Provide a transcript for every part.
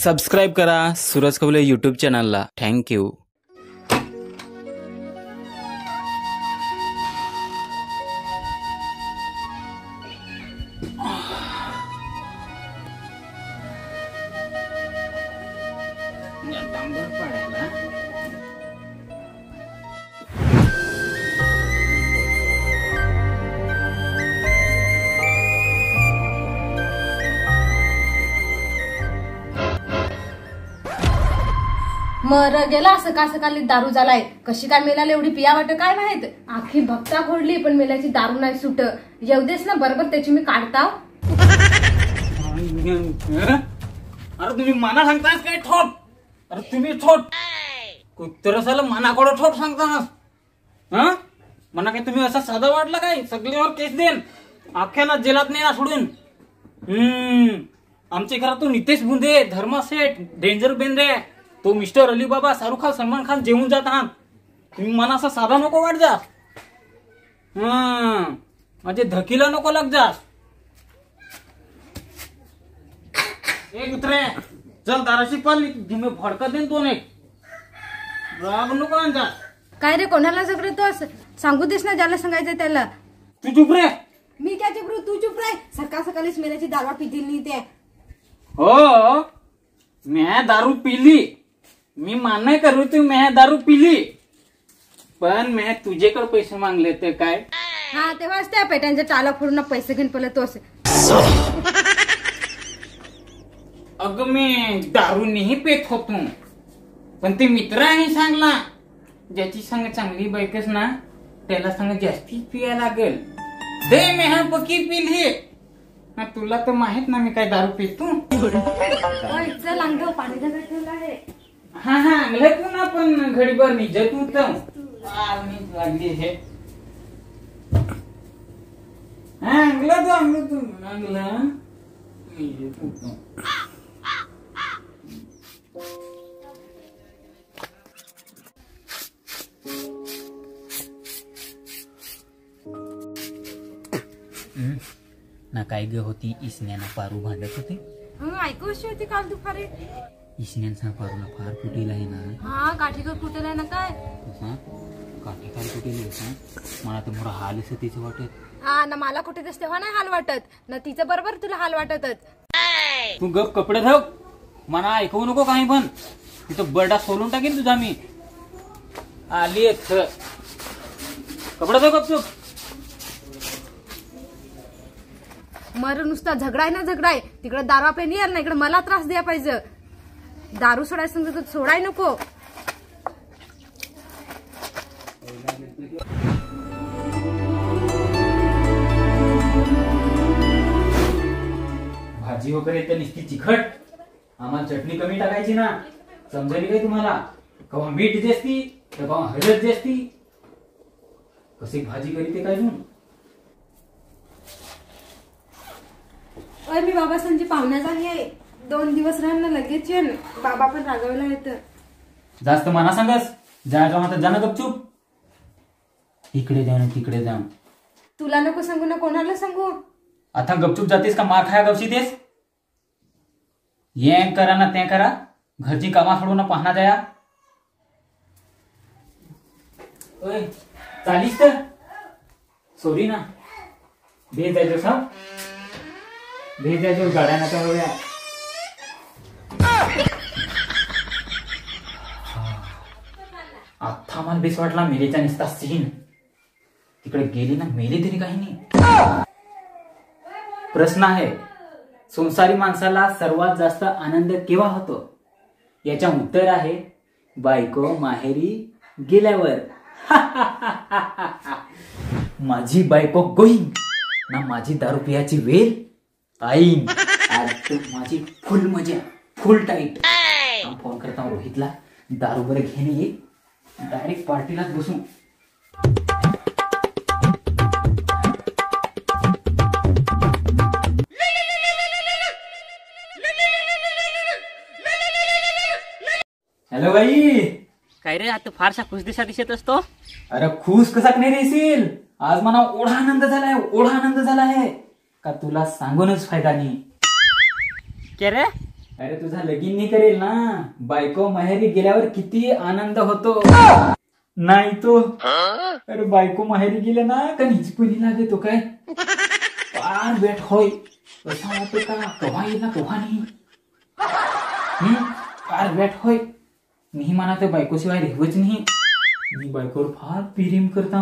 Subscribe करा सूरज कवले YouTube चॅनलला. Thank you. मर गेला सकाळ सकाळी दारू झालाय. कशी काय मेलाला एवढी पिया वाट काय माहित. आखी भक्ता फोडली पण मेल्याची दारू नाही सुट. येऊ देस ना बरोबर त्याची मी काढताव. अरे तुम्ही मना सांगतास काय ठोट. अरे तुम्ही ठोट कुत्तरसाला मनाकडं ठोट सांगतास. हा मना काय तुम्ही असा साधा वाटला काय. सगळ्यावर केस देन अख्ख्याला जेलात नाही ना सोडून. आमच्या घरातून नितेश बुंदे, धर्मा सेठ, डेंजर बेंद्रे, तो मिस्टर अली बाबा, शाहरुख खान, सलमान खान जेवून जात आहात. तुम्ही मना असा साधा नको वाट जा. माझे धकीला नको लाग जास. एक उतरे चल दाराशी पाल जिमे फडका देन दोन एक राग नको आणजा. काय रे कोणाला झगडतोस. सांगू देस ना ज्याला सांगायचं त्याला. तू चुप रे. मी काय चुप रे तू चुप रे. सकाळ सकाळीच मेल्याची दारू पितील नाही ते. हो मैं दारू पिली. मी मान्य करू तू मैं दारू पिली पण मैं तुझेकडे पैसे मागले ते काय. हा तेव्हाच त्या पेट्यांच्या चाला फोडून पैसे घेऊन पळतोस. अगं मी दारू नाही पेत होतो पण ते मित्र आहे सांगला ज्याची संग चांगली बायकच ना त्याला संग जास्ती पिया लागेल. दे मी हा पक्की पिली. तुला तर माहित ना मी काय दारू पितो. चल अंग पाणी ठेवलं आहे. हा हा अंगलं तू ना पण घडीभर निजत होत लागली हे. हा अंगलं तू अंगलं निजत होत. ना काय ग होती इसन्याना पारू भांडत होते. ऐकू अशी होती काल दुपारी. इसन्याचा पारूला फार कुटील आहे ना. हा काठीकर कुठेल आहे ना काय. काठीकार कुटील मला तर मोठा हाल असं तिचं वाटत. हा ना मला कुठे तेच तेव्हा नाही हाल वाटत ना तिचं बरोबर तुला हाल वाटतच. तू गप कपडे ठेव मला ऐकवू नको काही पण. तिथं बर्डा सोलून टाकेन तुझा मी. आली कपडे ठेव गपचूप. मर नुसता झगडाय ना झगडाय. तिकडे दारू आपल्या नियर ना इकडे मला त्रास द्या पाहिजे. दारू सोडाय समजा सोडाय नको. भाजी वगैरे तर नुसती चिखट. आम्हाला चटणी कमी टाकायची ना. समजायली काय तुम्हाला. कवा मीठ जास्ती तर कवा हळद जास्ती. कशी भाजी करीते काय म्हणून. मी बाबा संजी पाहुण्या झाली आहे. 2 दिवस राहणार लगेच बाबा पण रागवला येत. जास्त मना सांगस. जायचं म्हणतात जाणं गपचूप. इकडे जाणं तिकडे जाण. तुला नको सांगू ना कोणाला सांगू. आता गपचूप जातेस का मार खाया गपशी तेस. ये करा ना ते करा. घरची कामा सोडून पाहना जाया. चालीस तर सोडी ना. भेज जायचो साहेब. भेज जायचो गाड्या नका होया. आता मला बेस वाटला मेलेचा निसता सीन. तिकडे गेली ना मेले तरी काही नाही. प्रश्न आहे संसारी माणसाला सर्वात जास्त आनंद केव्हा होतो. याच्या उत्तर आहे बायको माहेरी गेल्यावर. माझी बायको गोईंग ना माझी दारू पियाची वेळ आईन. आज माझी फुल मजा फुल टाईट. फोन करता रोहितला दारू बरं घेणे ये. डायरेक्ट पार्टीलाच बसू. हॅलो बाई. काय रे आता फारसा खुश दिसत असतो. अरे खुश कसा नाही रेसील. आज मला ओढा आनंद झालाय का तुला सांगूनच फायदा नाही. के रे अरे तुझा लगीन नाही करेल ना, बायको माहेरी गेल्यावर किती आनंद होतो. नाही तो अरे बायको माहेरी गेले ना का निजपणी लागे तो काय फार बेट होय. असा वाटतो का कव्हा येईल ना कव्हा नाही. फार बेट होय. मी म्हणा तर बायकोशिवाय रेहवच नाही. मी बायकोवर फार प्रेम करता.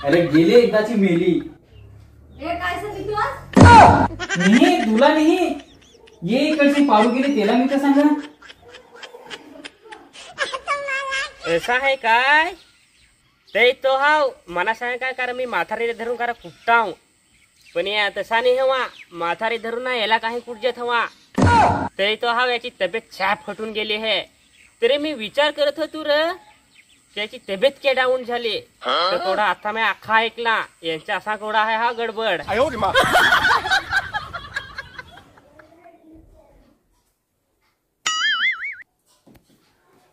अरे गेले एकदाची मेली. काय सांगितलं नाही तुला नाही, ये इकडची पाळू गेली त्याला मी तर सांगा. ऐसा है काय ते तो हाव मला सांग काय कारण मी म्हातारी धरून करा कुठताव पण या तसा नाही हवा म्हातारी धरून ना याला काही कुठजेत हवा ते तो हाव याची तब्येत छाप फटून गेली है. तरी मी विचार करत होतो र त्याची तब्येत के डाऊन झाली तर थोडा आता मी अख्खा ऐकला यांचा असा कोडा आहे हा गडबड.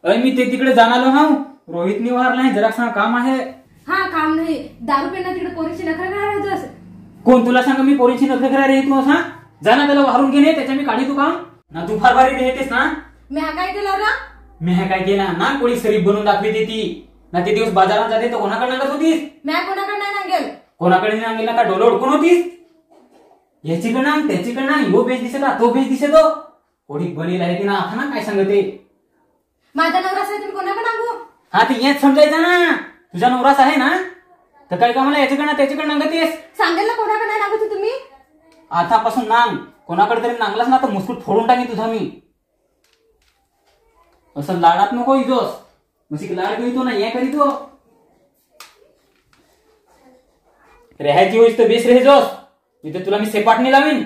अरे मी ते तिकडे जाणालो हा. रोहित निवार नाही जरा सांग काम आहे. हा काम नाही, दारू पेना तिकडे पोरीची नखर करायला असं. कोण तुला सांग मी पोरीची नखरे करायला येतो हा. जा ना त्याला वारून घेणे त्याच्या मी काढी तू काम ना. तू फार भारी येतेस ना. मी हा काय केलं रा मी हे काय केला ना कोणी शरीफ बनवून दाखवी ती ना. ते दिवस बाजारात जाते तर कोणाकडे नागत होतीस. मी कोणाकडे नाही नांगेल. कोणाकडे नांगेल ना का डोलं उडकून होतीस. याचीकडे ना त्याचीकडे ना यो बेच दिसत तो बेच दिसत कोणी बनेल आहे की ना आता ना काय सांगते. माझा नवरा असेल तुम्ही कोणाकडे नांगू. हा ते हेच समजायचं ना. तुझा नवराच आहे ना तर काय का मला याच्याकडे त्याच्याकडे नांगतेस. सांगेल ना कोणाकडे नाही नांगू तुम्ही. आतापासून नांग कोणाकडे तरी नांगलास ना तर मुस्कुट फोडून टाकेन तुझा मी. असं लाडात नको इजोस. मुसिक लाड करीतो ना ये करीतो. राहायची होईस तर बेस रेजोस. तिथे तुला मी सेपाट नाही लावीन.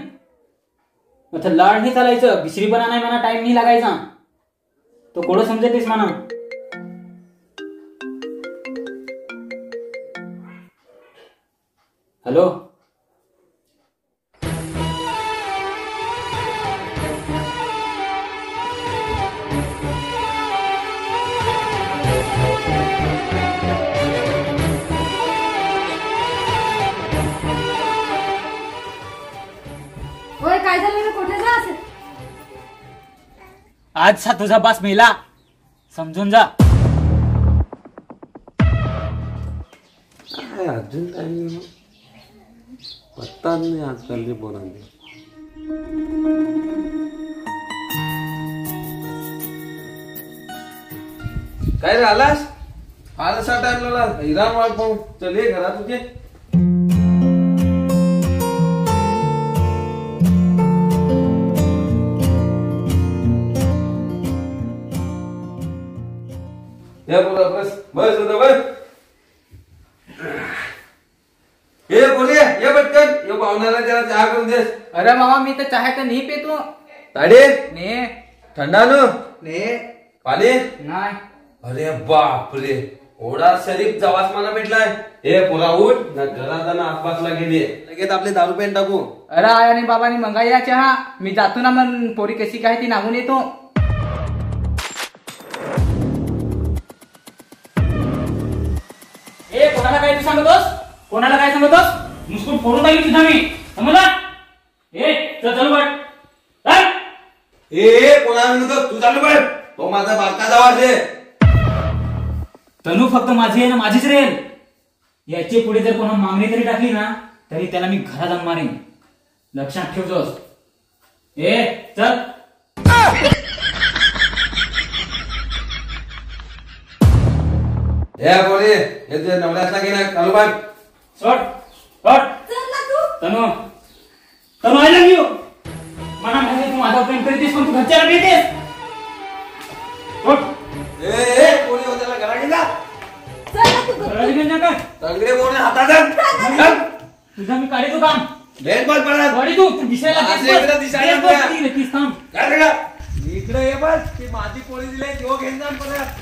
मतलब लाड नाही चालायचं. बिश्रीपणा नाही म्हणा टाइम नाही लागायचा. तो कोण समजतेस म्हणा. हॅलो होय काय झालं रे कुठे जा असेल. आजचा तुझा बास मेला समजून जा. काय अर्जुन टाइम पत्ता नाही आजकालच्या पोरांनी. काय रे आलास आज असा टाइम लागला. हिराम वाट पाहू चल ये घरात तुझे. या बोला बस बस होता बस. ये बोले ये पटकन ये पाहुण्याला जरा चहा करून देस. अरे मामा मी तर चहा तर नाही पेतो. ताडे ने थंडा नो ने पाणी नाही. अरे बापरे ओढा शरीफ जवास मला भेटलाय. हे पुरा उठ ना घरात ना आसपासला गेली लगेच आपले दारू पेन टाकू. अरे आई आणि बाबांनी मंगाईला चहा. मी जातो ना मग पोरी कशी काय ती नागून येतो. ए कोणाला काय तू सांगतोस. कोणाला काय सांगतोस. मुस्कुट फोडून टाकली तुझा मी समजला. ए चल बट ए कोणा म्हणतो तू चालू पड. तो माझा बारका जावास आहे. तनू फक्त माझी आहे ना माझीच रेल. याची पुढे जर कोणा मागणी तरी टाकली ना तरी त्याला मी घरात आणून मारेन. लक्षात ठेवतोस. ए चल हे बोले हे तुझ्या नवऱ्याला घे ना चालू पड. सोड सोड. चल ना तू. तनू तनू आय लव्ह यू. मला माहिती तू माझा प्रेम करीतीस पण तू घरच्याला भेटेस. ए कोणी होत्याला घरा गेला. चल ना तू. तंगडे मोडे हातात तुझा मी काढी तू काम. लेट बस पडा. गाडी तू दिसायला आज एकदा दिसायला थांब. इकडे ये बस ती माझी पोळी दिली तेव्हा घेऊन जा परत.